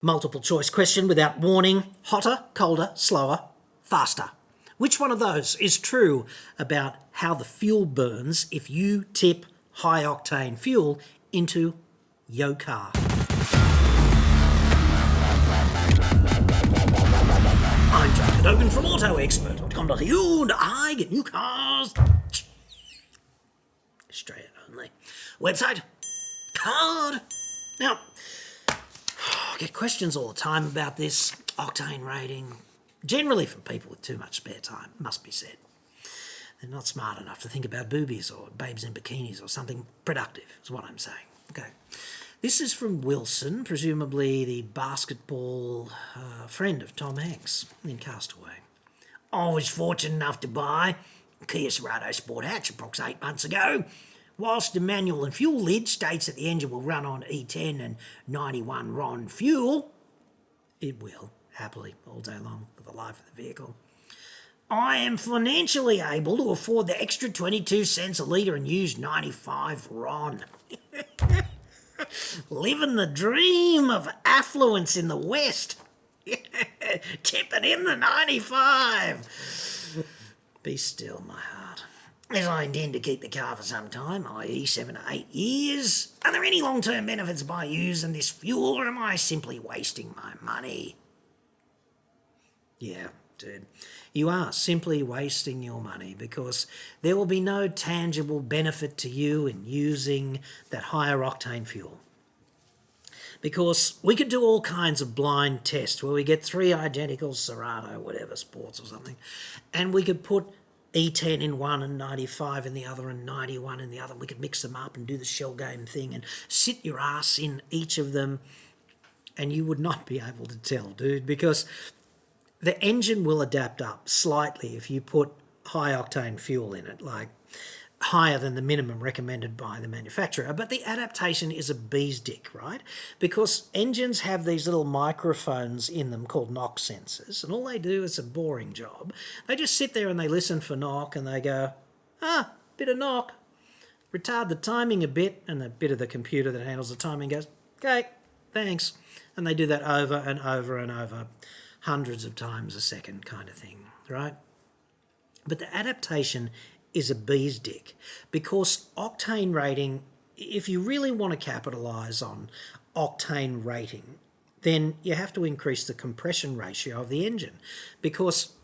Multiple choice question without warning. Hotter, colder, slower, faster. Which one of those is true about how the fuel burns if you tip high octane fuel into your car? I'm John Cadogan from Expert.com.au, and I get new cars. Australia only. Website. Card. Now, I get questions all the time about this octane rating, generally from people with too much spare time, must be said. They're not smart enough to think about boobies or babes in bikinis or something productive, is what I'm saying. Okay. This is from Wilson, presumably the basketball friend of Tom Hanks in Castaway. I was fortunate enough to buy a Kia Cerrado Sport Hatch approx 8 months ago. Whilst the manual and fuel lid states that the engine will run on E10 and 91 RON fuel, it will, happily, all day long for the life of the vehicle. I am financially able to afford the extra 22 cents a litre and use 95 RON. Living the dream of affluence in the West. Tipping in the 95. Be still, my heart. As I intend to keep the car for some time, i.e. 7 to 8 years, are there any long-term benefits by using this fuel, or am I simply wasting my money? Yeah, dude, you are simply wasting your money because there will be no tangible benefit to you in using that higher octane fuel. Because we could do all kinds of blind tests where we get 3 identical Cerrado, whatever, sports or something, and we could put E10 in one and 95 in the other and 91 in the other. We could mix them up and do the shell game thing and sit your ass in each of them, and you would not be able to tell, dude, because the engine will adapt up slightly if you put high octane fuel in it, like higher than the minimum recommended by the manufacturer. But the adaptation is a bee's dick, right? Because engines have these little microphones in them called knock sensors, and all they do is a boring job. They just sit there and they listen for knock and they go, bit of knock. Retard the timing a bit, and the bit of the computer that handles the timing goes, okay, thanks. And they do that over and over and over, hundreds of times a second kind of thing, right? But the adaptation is a bee's dick because octane rating, if you really want to capitalise on octane rating, then you have to increase the compression ratio of the engine because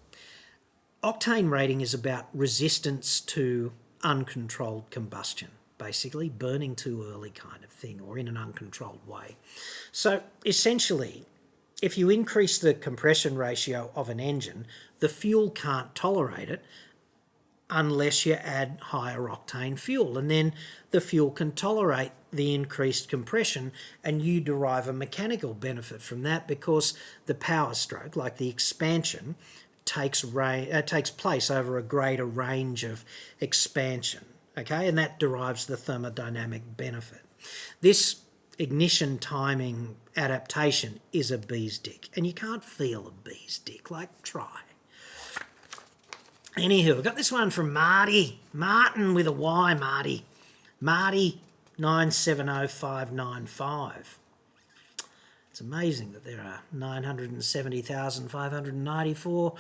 octane rating is about resistance to uncontrolled combustion, basically burning too early kind of thing or in an uncontrolled way. So essentially, if you increase the compression ratio of an engine, the fuel can't tolerate it unless you add higher octane fuel, and then the fuel can tolerate the increased compression and you derive a mechanical benefit from that because the power stroke, like the expansion, takes place over a greater range of expansion, okay, and that derives the thermodynamic benefit. This ignition timing adaptation is a bee's dick, and you can't feel a bee's dick, like try. Anywho, I got this one from Marty. Martin with a Y, Marty. Marty 970595. It's amazing that there are 970,594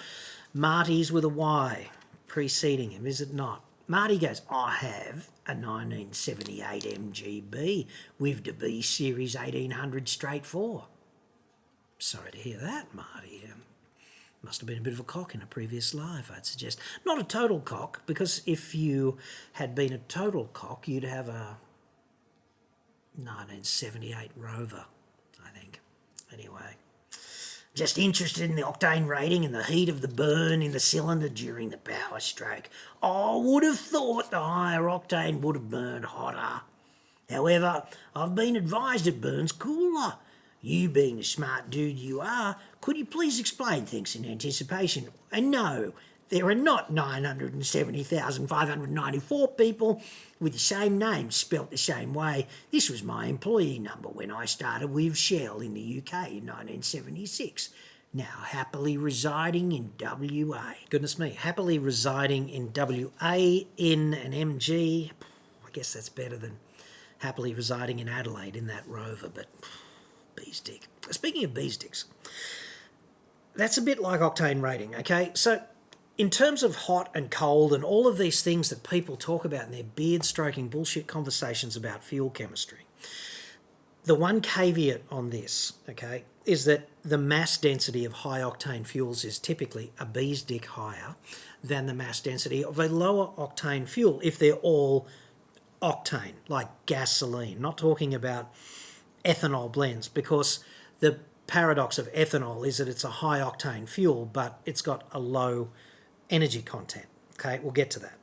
Martys with a Y preceding him, is it not? Marty goes, I have a 1978 MGB with the B Series 1800 straight 4. Sorry to hear that, Marty. Must have been a bit of a cock in a previous life, I'd suggest. Not a total cock, because if you had been a total cock, you'd have a 1978 Rover, I think. Anyway, just interested in the octane rating and the heat of the burn in the cylinder during the power stroke. I would have thought the higher octane would have burned hotter. However, I've been advised it burns cooler. You being the smart dude you are, could you please explain things in anticipation? And no, there are not 970,594 people with the same name spelt the same way. This was my employee number when I started with Shell in the UK in 1976. Now happily residing in WA. Goodness me, happily residing in WA in an MG. I guess that's better than happily residing in Adelaide in that Rover, but Bees dick. Speaking of bees dicks, that's a bit like octane rating, okay? So in terms of hot and cold and all of these things that people talk about in their beard-stroking bullshit conversations about fuel chemistry, the one caveat on this, okay, is that the mass density of high-octane fuels is typically a bee's dick higher than the mass density of a lower octane fuel if they're all octane, like gasoline. Not talking about ethanol blends, because the paradox of ethanol is that it's a high-octane fuel, but it's got a low energy content. Okay, we'll get to that.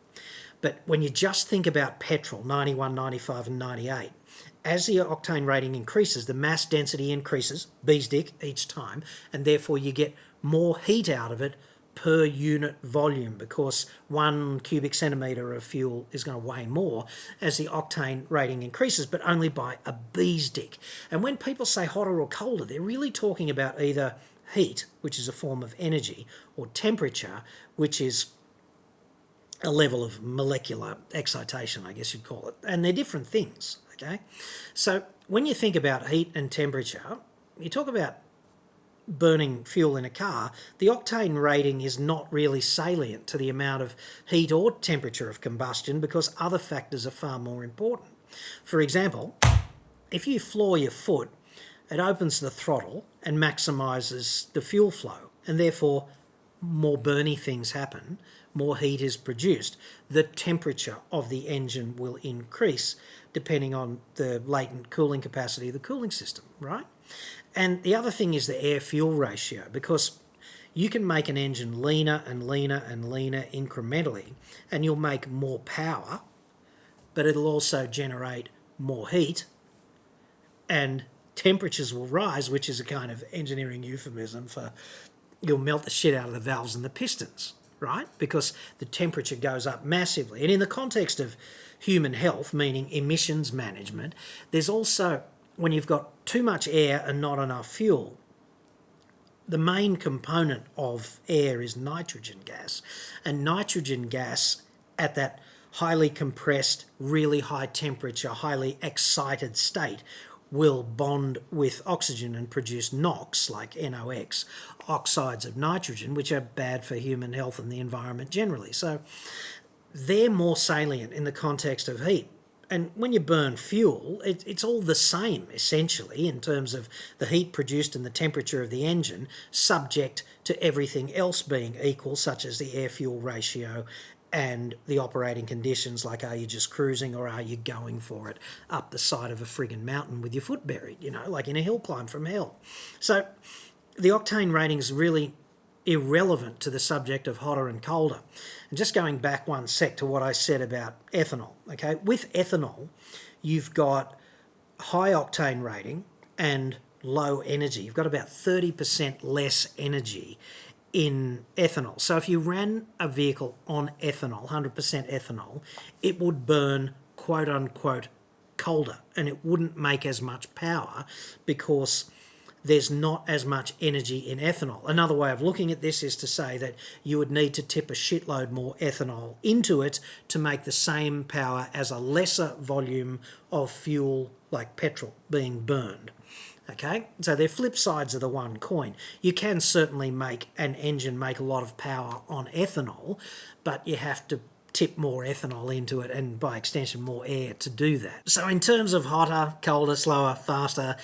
But when you just think about petrol, 91, 95 and 98, as the octane rating increases, the mass density increases, bees dick, each time, and therefore you get more heat out of it per unit volume, because 1 cubic centimetre of fuel is going to weigh more as the octane rating increases, but only by a bees dick. And when people say hotter or colder, they're really talking about either heat, which is a form of energy, or temperature, which is a level of molecular excitation, I guess you'd call it. And they're different things, okay? So when you think about heat and temperature, you talk about burning fuel in a car, the octane rating is not really salient to the amount of heat or temperature of combustion, because other factors are far more important. For example, if you floor your foot, it opens the throttle and maximises the fuel flow, and therefore more burny things happen, more heat is produced. The temperature of the engine will increase depending on the latent cooling capacity of the cooling system, right? And the other thing is the air-fuel ratio, because you can make an engine leaner and leaner and leaner incrementally, and you'll make more power, but it'll also generate more heat, and temperatures will rise, which is a kind of engineering euphemism for you'll melt the shit out of the valves and the pistons, right? Because the temperature goes up massively. And in the context of human health, meaning emissions management, there's also, when you've got too much air and not enough fuel, the main component of air is nitrogen gas. And nitrogen gas at that highly compressed, really high temperature, highly excited state will bond with oxygen and produce NOx, like NOx, oxides of nitrogen, which are bad for human health and the environment generally. So they're more salient in the context of heat. And when you burn fuel, it's all the same, essentially, in terms of the heat produced and the temperature of the engine, subject to everything else being equal, such as the air-fuel ratio and the operating conditions, like are you just cruising or are you going for it up the side of a friggin' mountain with your foot buried, you know, like in a hill climb from hell. So the octane rating is really irrelevant to the subject of hotter and colder. And just going back one sec to what I said about ethanol, okay? With ethanol, you've got high octane rating and low energy. You've got about 30% less energy in ethanol. So if you ran a vehicle on ethanol, 100% ethanol, it would burn quote unquote colder, and it wouldn't make as much power because there's not as much energy in ethanol. Another way of looking at this is to say that you would need to tip a shitload more ethanol into it to make the same power as a lesser volume of fuel like petrol being burned. Okay, so they're flip sides of the one coin. You can certainly make an engine make a lot of power on ethanol, but you have to tip more ethanol into it and by extension more air to do that. So in terms of hotter, colder, slower, faster,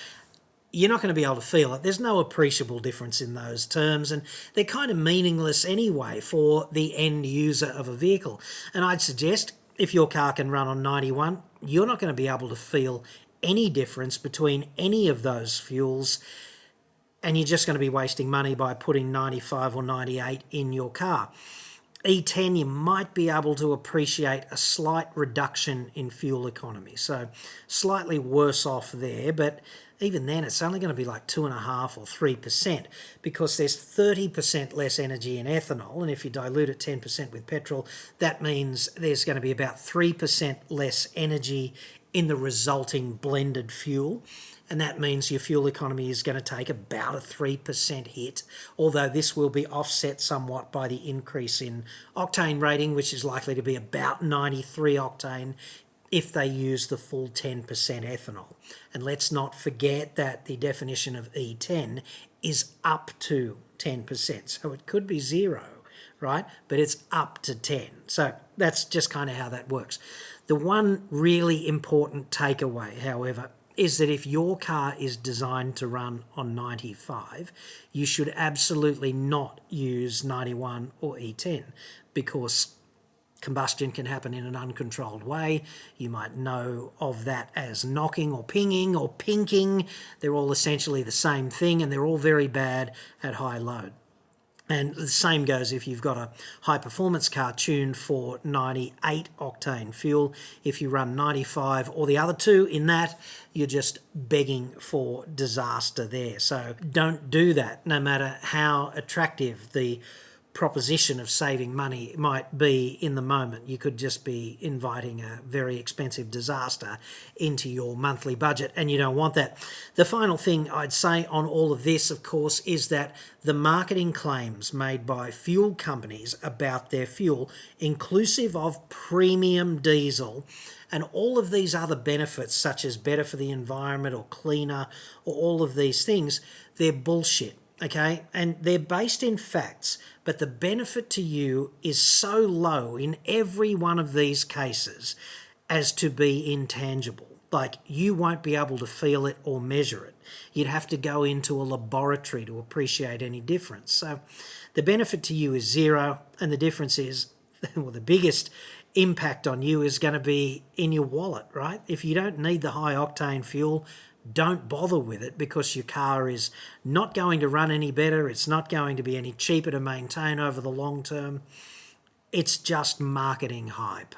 you're not going to be able to feel it. There's no appreciable difference in those terms, and they're kind of meaningless anyway for the end user of a vehicle. And I'd suggest if your car can run on 91, you're not going to be able to feel any difference between any of those fuels, and you're just going to be wasting money by putting 95 or 98 in your car. E10, you might be able to appreciate a slight reduction in fuel economy, so slightly worse off there, but even then it's only going to be like 2.5% or 3% because there's 30% less energy in ethanol, and if you dilute it 10% with petrol, that means there's going to be about 3% less energy in the resulting blended fuel, and that means your fuel economy is going to take about a 3% hit, although this will be offset somewhat by the increase in octane rating, which is likely to be about 93 octane if they use the full 10% ethanol. And let's not forget that the definition of E10 is up to 10%. So it could be 0, right? But it's up to 10. So that's just kind of how that works. The one really important takeaway, however, is that if your car is designed to run on 95, you should absolutely not use 91 or E10, because combustion can happen in an uncontrolled way. You might know of that as knocking or pinging or pinking. They're all essentially the same thing, and they're all very bad at high load. And the same goes if you've got a high-performance car tuned for 98 octane fuel. If you run 95 or the other two in that, you're just begging for disaster there. So don't do that, no matter how attractive the proposition of saving money might be in the moment. You could just be inviting a very expensive disaster into your monthly budget, and you don't want that. The final thing I'd say on all of this, of course, is that the marketing claims made by fuel companies about their fuel, inclusive of premium diesel and all of these other benefits, such as better for the environment or cleaner or all of these things, they're bullshit. Okay, and they're based in facts, but the benefit to you is so low in every one of these cases as to be intangible. Like, you won't be able to feel it or measure it. You'd have to go into a laboratory to appreciate any difference. So the benefit to you is 0, and the difference is, well, the biggest impact on you is going to be in your wallet, right? If you don't need the high octane fuel, don't bother with it, because your car is not going to run any better. It's not going to be any cheaper to maintain over the long term. It's just marketing hype.